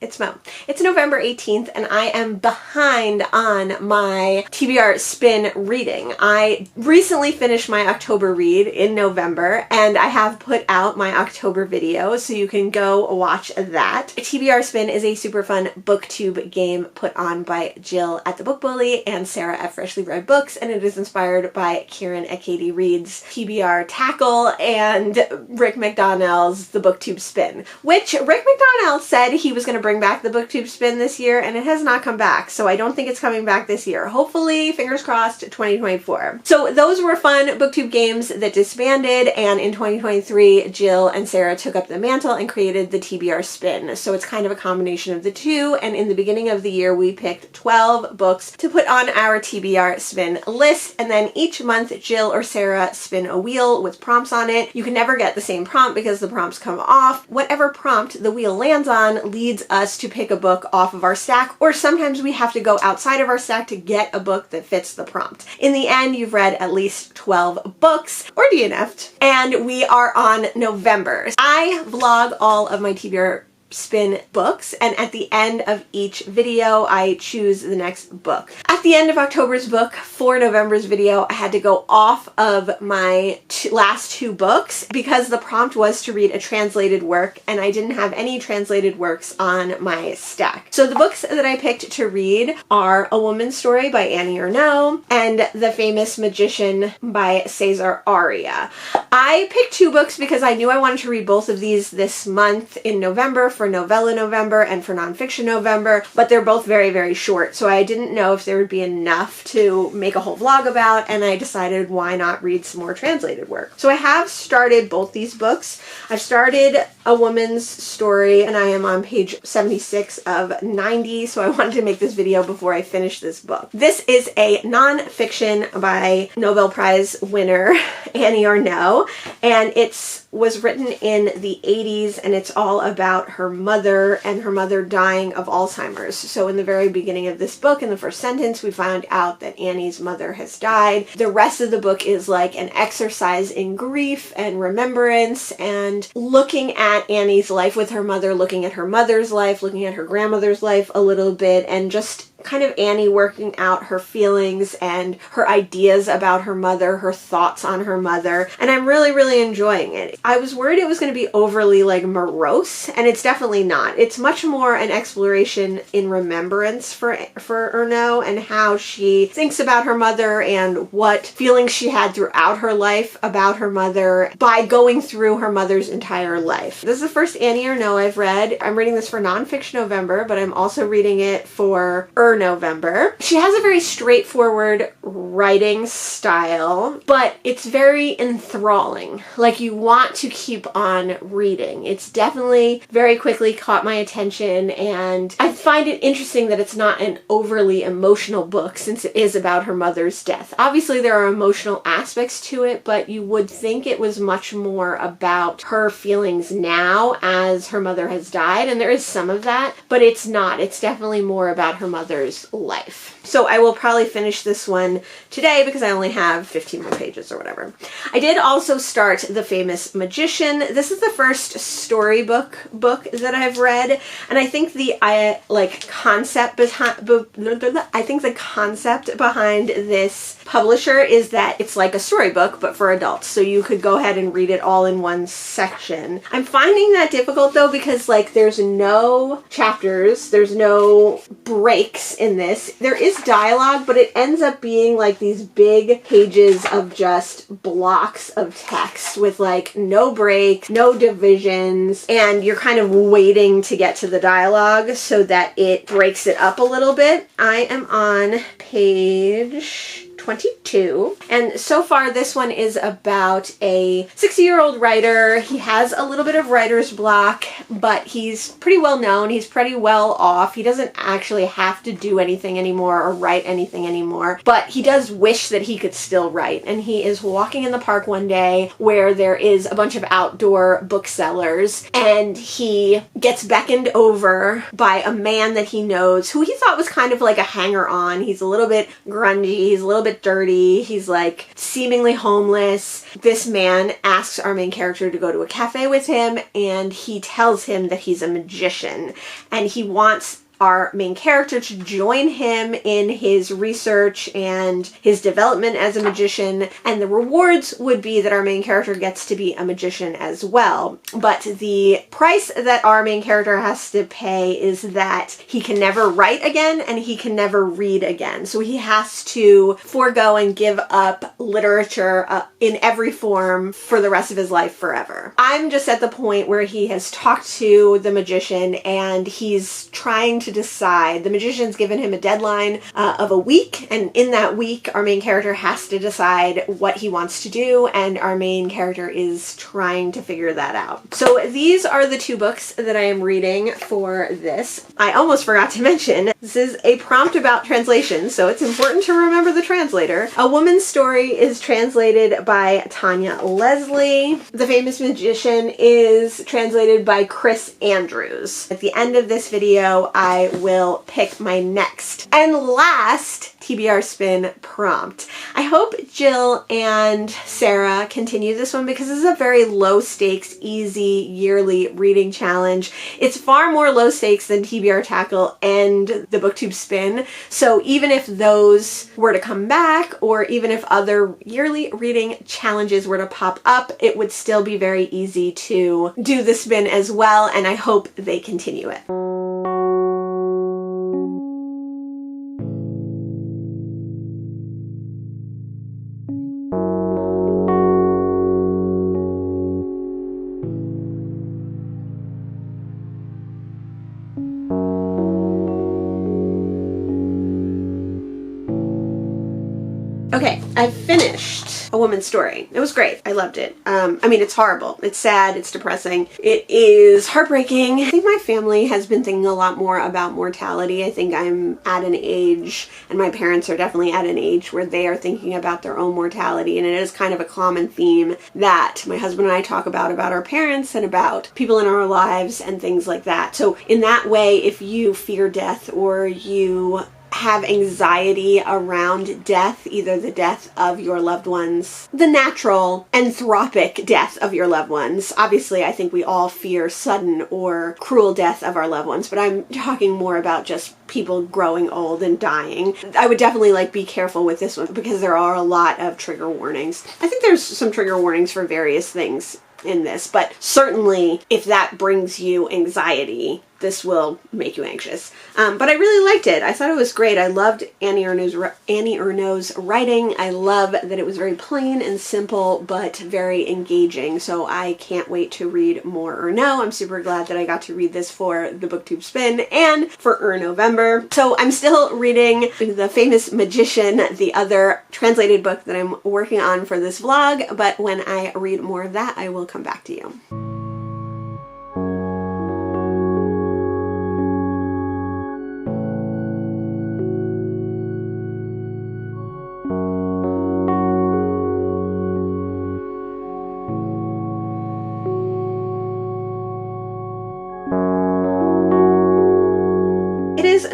it's Mo. It's November 18th and I am behind on my TBR Spin reading. I recently finished my October read in November and I have put out my October video, so you can go watch that. TBR Spin is a super fun booktube game put on by Jill at The Book Bully and Sarah at Freshly Read Books, and it is inspired by Kieran at Katie Reed's TBR Tackle and Rick McDonnell's The Booktube Spin, which Rick McDonnell said he was going to bring back the Booktube Spin this year, and it has not come back, so I don't think it's coming back this year. Hopefully, fingers crossed, 2024. So those were fun booktube games that disbanded, and in 2023, Jill and Sarah took up the mantle and created the TBR Spin. So it's kind of a combination of the two, and in the beginning of the year, we picked 12 books to put on our TBR Spin list, and then each month, Jill or Sarah spin a wheel with prompts on it. You can never get the same prompt because the prompts come off. Whatever prompt the wheel lands on leads us to pick a book off of our stack, or sometimes we have to go outside of our stack to get a book that fits the prompt. In the end, you've read at least 12 books, or DNF'd, and we are on November. I vlog all of my TBR Spin books, and at the end of each video I choose the next book. At the end of October's book for November's video, I had to go off of my last two books because the prompt was to read a translated work and I didn't have any translated works on my stack. So the books that I picked to read are A Woman's Story by Annie Ernuax and The Famous Magician by Cesar Aria. I picked two books because I knew I wanted to read both of these this month in November, for Novella November and for Nonfiction November, but they're both very, very short, so I didn't know if there would be enough to make a whole vlog about, and I decided why not read some more translated work. So I have started both these books. I've started A Woman's Story, and I am on page 76 of 90, so I wanted to make this video before I finish this book. This is a nonfiction by Nobel Prize winner Annie Ernuax, and was written in the 80s, and it's all about her mother and her mother dying of Alzheimer's. So in the very beginning of this book, in the first sentence, we find out that Annie's mother has died. The rest of the book is like an exercise in grief and remembrance and looking at Annie's life with her mother, looking at her mother's life, looking at her grandmother's life a little bit, and just kind of Annie working out her feelings and her ideas about her mother, her thoughts on her mother, and I'm really, really enjoying it. I was worried it was going to be overly like morose, and it's definitely not. It's much more an exploration in remembrance for Ernuax and how she thinks about her mother and what feelings she had throughout her life about her mother by going through her mother's entire life. This is the first Annie Ernuax I've read. I'm reading this for Nonfiction November, but I'm also reading it for November. She has a very straightforward writing style, but it's very enthralling. Like, you want to keep on reading. It's definitely very quickly caught my attention, and I find it interesting that it's not an overly emotional book since it is about her mother's death. Obviously, there are emotional aspects to it, but you would think it was much more about her feelings now as her mother has died, and there is some of that, but it's not. It's definitely more about her mother's life. So I will probably finish this one today because I only have 15 more pages or whatever. I did also start The Famous Magician. This is the first storybook book that I've read, and I think the concept behind this publisher is that it's like a storybook but for adults, so you could go ahead and read it all in one section. I'm finding that difficult though because like there's no chapters, there's no breaks in this. There is dialogue, but it ends up being like these big pages of just blocks of text with like no breaks, no divisions, and you're kind of waiting to get to the dialogue so that it breaks it up a little bit. I am on page 22. And so far this one is about a 60-year-old writer. He has a little bit of writer's block, but he's pretty well known. He's pretty well off. He doesn't actually have to do anything anymore or write anything anymore, but he does wish that he could still write. And he is walking in the park one day where there is a bunch of outdoor booksellers, and he gets beckoned over by a man that he knows who he thought was kind of like a hanger-on. He's a little bit grungy. He's a little bit bit dirty. He's like seemingly homeless. This man asks our main character to go to a cafe with him, and he tells him that he's a magician, and he wants our main character to join him in his research and his development as a magician, and the rewards would be that our main character gets to be a magician as well. But the price that our main character has to pay is that he can never write again and he can never read again. So he has to forego and give up literature in every form for the rest of his life forever. I'm just at the point where he has talked to the magician and he's trying to decide. The magician's given him a deadline of a week, and in that week our main character has to decide what he wants to do, and our main character is trying to figure that out. So these are the two books that I am reading for this. I almost forgot to mention, this is a prompt about translation, so it's important to remember the translator. A Woman's Story is translated by Tanya Leslie. The Famous Magician is translated by Chris Andrews. At the end of this video, I will pick my next and last TBR Spin prompt. I hope Jill and Sarah continue this one because this is a very low stakes, easy yearly reading challenge. It's far more low stakes than TBR Tackle and the BookTube Spin. So even if those were to come back, or even if other yearly reading challenges were to pop up, it would still be very easy to do the spin as well, and I hope they continue it. Okay, I finished A Woman's Story. It was great. I loved it. I mean, it's horrible. It's sad. It's depressing. It is heartbreaking. I think my family has been thinking a lot more about mortality. I think I'm at an age, and my parents are definitely at an age, where they are thinking about their own mortality, and it is kind of a common theme that my husband and I talk about our parents and about people in our lives and things like that. So in that way, if you fear death or you have anxiety around death, either the death of your loved ones, the natural anthropic death of your loved ones. Obviously, I think we all fear sudden or cruel death of our loved ones, but I'm talking more about just people growing old and dying. I would definitely be careful with this one because there are a lot of trigger warnings. I think there's some trigger warnings for various things in this, but certainly if that brings you anxiety, this will make you anxious. But I really liked it. I thought it was great. I loved Annie Ernuax's writing. I love that it was very plain and simple, but very engaging. So I can't wait to read more Erno. I'm super glad that I got to read this for the BookTube Spin and for November. So I'm still reading The Famous Magician, the other translated book that I'm working on for this vlog. But when I read more of that, I will come back to you.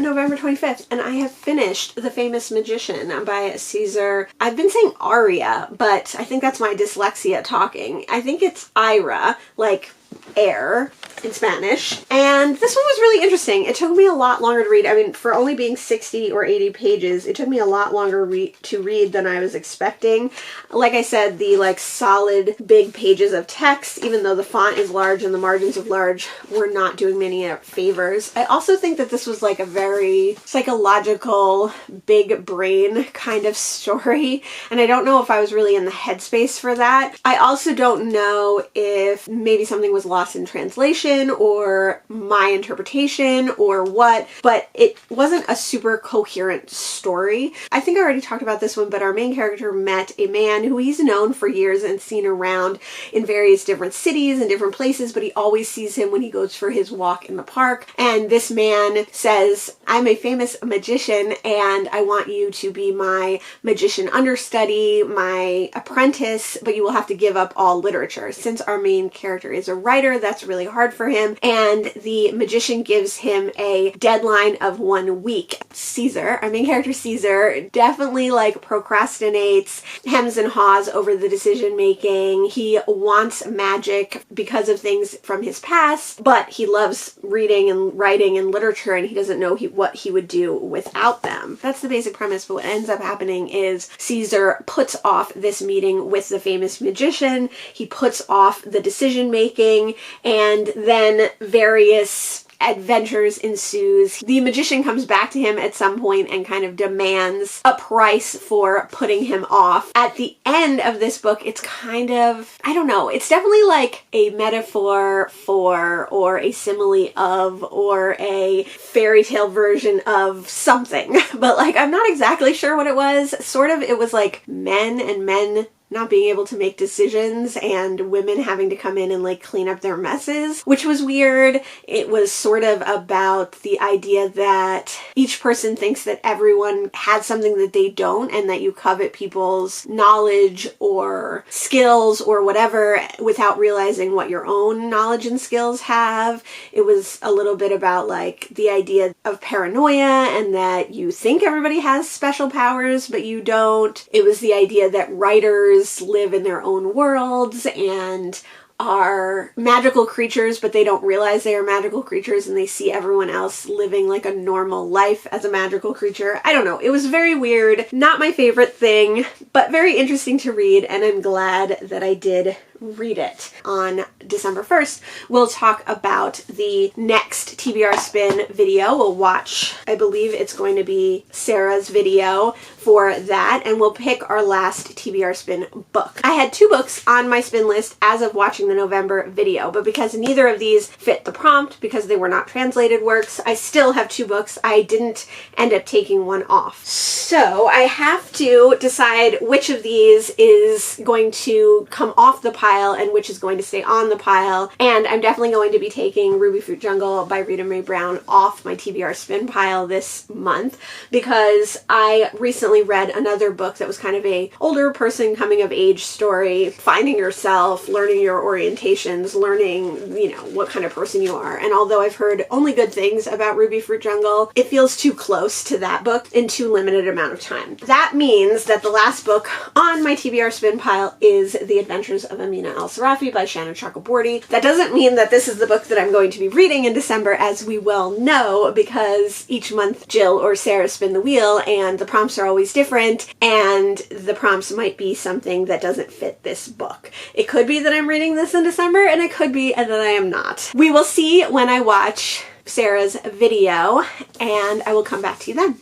November 25th, and I have finished The Famous Magician by Caesar. I've been saying Aria, but I think that's my dyslexia talking. I think it's Ira, like air in Spanish. And this one was really interesting. It took me a lot longer to read. I mean, for only being 60 or 80 pages, it took me a lot longer to read than I was expecting. Like I said, the solid big pages of text, even though the font is large and the margins of large, were not doing me any favors. I also think that this was a very psychological, big brain kind of story, and I don't know if I was really in the headspace for that. I also don't know if maybe something was lost in translation or my interpretation or what, but it wasn't a super coherent story. I think I already talked about this one, but our main character met a man who he's known for years and seen around in various different cities and different places, but he always sees him when he goes for his walk in the park. And this man says, "I'm a famous magician and I want you to be my magician understudy, my apprentice, but you will have to give up all literature." Since our main character is a writer, writer. That's really hard for him. And the magician gives him a deadline of 1 week. Caesar, our main character Caesar, definitely like procrastinates, hems and haws over the decision making. He wants magic because of things from his past, but he loves reading and writing and literature, and he doesn't know what he would do without them. That's the basic premise, but what ends up happening is Caesar puts off this meeting with the famous magician. He puts off the decision making, and then various adventures ensues. The magician comes back to him at some point and kind of demands a price for putting him off. At the end of this book, it's kind of, I don't know, it's definitely like a metaphor for, or a simile of, or a fairy tale version of something. But like, I'm not exactly sure what it was. Sort of, it was like men not being able to make decisions and women having to come in and like clean up their messes, which was weird. It was sort of about the idea that each person thinks that everyone has something that they don't, and that you covet people's knowledge or skills or whatever without realizing what your own knowledge and skills have. It was a little bit about like the idea of paranoia and that you think everybody has special powers, but you don't. It was the idea that writers live in their own worlds and are magical creatures, but they don't realize they are magical creatures, and they see everyone else living like a normal life as a magical creature. I don't know. It was very weird. Not my favorite thing, but very interesting to read, and I'm glad that I did read it. On December 1st, we'll talk about the next TBR Spin video. We'll watch, I believe it's going to be Sarah's video for that, and we'll pick our last TBR Spin book. I had 2 books on my spin list as of watching the November video, but because neither of these fit the prompt, because they were not translated works, I still have 2 books. I didn't end up taking one off. So I have to decide which of these is going to come off the pile and which is going to stay on the pile, and I'm definitely going to be taking Ruby Fruit Jungle by Rita Mae Brown off my TBR Spin pile this month, because I recently read another book that was kind of a older person coming of age story, finding yourself, learning your orientations, learning, you know, what kind of person you are. And although I've heard only good things about Ruby Fruit Jungle, it feels too close to that book in too limited amount of time. That means that the last book on my TBR Spin pile is The Adventures of Amina Al-Sarafi by Shannon Chakraborty. That doesn't mean that this is the book that I'm going to be reading in December, as we well know, because each month Jill or Sarah spin the wheel and the prompts are always different, and the prompts might be something that doesn't fit this book. It could be that I'm reading this in December, and it could be that I am not. We will see when I watch Sarah's video, and I will come back to you then.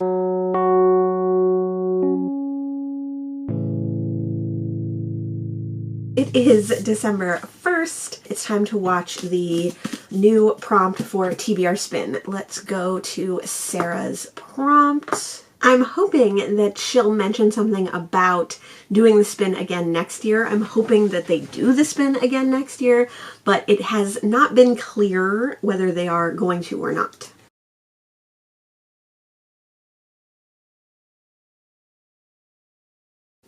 It is December 1st. It's time to watch the new prompt for TBR Spin. Let's go to Sarah's prompt. I'm hoping that she'll mention something about doing the spin again next year. I'm hoping that they do the spin again next year, but it has not been clear whether they are going to or not.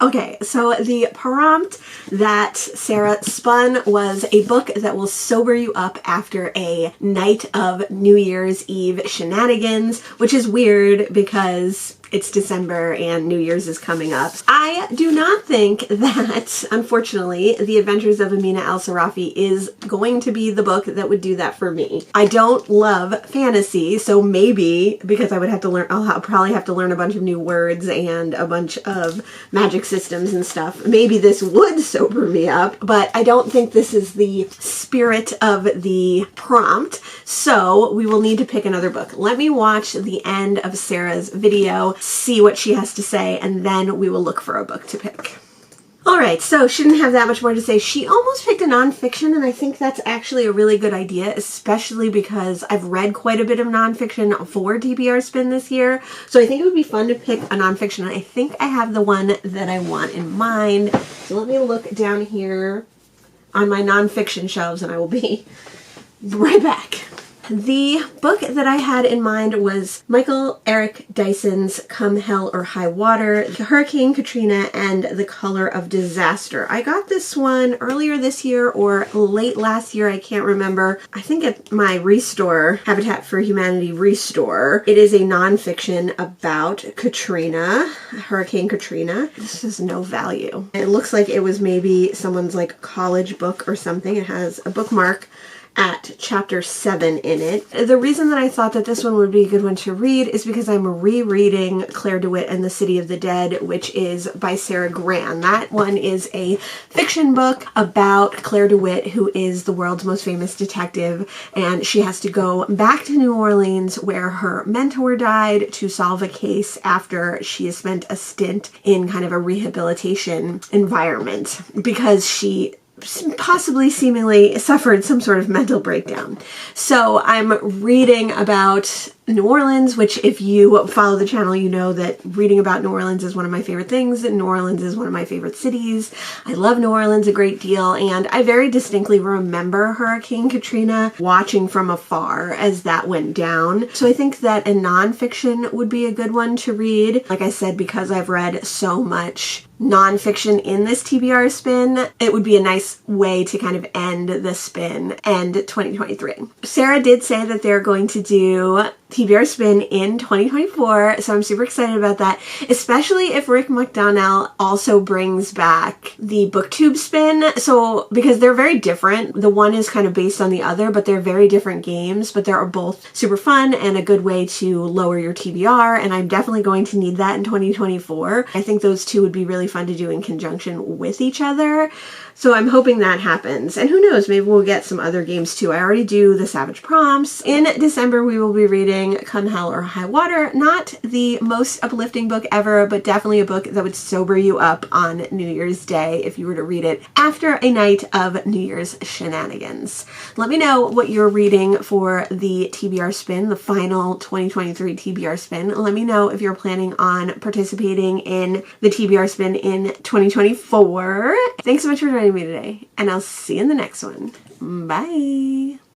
Okay, so the prompt that Sarah spun was a book that will sober you up after a night of New Year's Eve shenanigans, which is weird because it's December and New Year's is coming up. I do not think that, unfortunately, The Adventures of Amina Al-Sarafi is going to be the book that would do that for me. I don't love fantasy, so maybe, because I would have to learn, I'll probably have to learn a bunch of new words and a bunch of magic systems and stuff. Maybe this would sober me up, but I don't think this is the spirit of the prompt, so we will need to pick another book. Let me watch the end of Sarah's video, see what she has to say, and then we will look for a book to pick. Alright, so she didn't have that much more to say. She almost picked a nonfiction, and I think that's actually a really good idea, especially because I've read quite a bit of nonfiction for TBR Spin this year, so I think it would be fun to pick a nonfiction. I think I have the one that I want in mind, so let me look down here on my nonfiction shelves, and I will be right back. The book that I had in mind was Michael Eric Dyson's Come Hell or High Water, Hurricane Katrina, and The Color of Disaster. I got this one earlier this year or late last year, I can't remember. I think at my Restore, Habitat for Humanity Restore. It is a nonfiction about Katrina, Hurricane Katrina. This is no value. It looks like it was maybe someone's like college book or something. It has a bookmark at chapter 7 in it. The reason that I thought that this one would be a good one to read is because I'm rereading Claire DeWitt and the City of the Dead, which is by Sarah Gran. That one is a fiction book about Claire DeWitt, who is the world's most famous detective, and she has to go back to New Orleans where her mentor died to solve a case after she has spent a stint in kind of a rehabilitation environment because she possibly seemingly suffered some sort of mental breakdown. So I'm reading about New Orleans, which if you follow the channel, you know that reading about New Orleans is one of my favorite things. New Orleans is one of my favorite cities. I love New Orleans a great deal, and I very distinctly remember Hurricane Katrina watching from afar as that went down. So I think that a nonfiction would be a good one to read. Like I said, because I've read so much nonfiction in this TBR spin, it would be a nice way to kind of end the spin, end 2023. Sarah did say that they're going to do TBR Spin in 2024, so I'm super excited about that, especially if Rick McDonnell also brings back the BookTube spin. So, because they're very different. The one is kind of based on the other, but they're very different games, but they're both super fun and a good way to lower your TBR, and I'm definitely going to need that in 2024. I think those two would be really fun to do in conjunction with each other. So I'm hoping that happens. And who knows, maybe we'll get some other games too. I already do the Savage Prompts. In December, we will be reading Come Hell or High Water. Not the most uplifting book ever, but definitely a book that would sober you up on New Year's Day if you were to read it after a night of New Year's shenanigans. Let me know what you're reading for the TBR Spin, the final 2023 TBR Spin. Let me know if you're planning on participating in the TBR Spin in 2024. Thanks so much for joining me today, and I'll see you in the next one. Bye!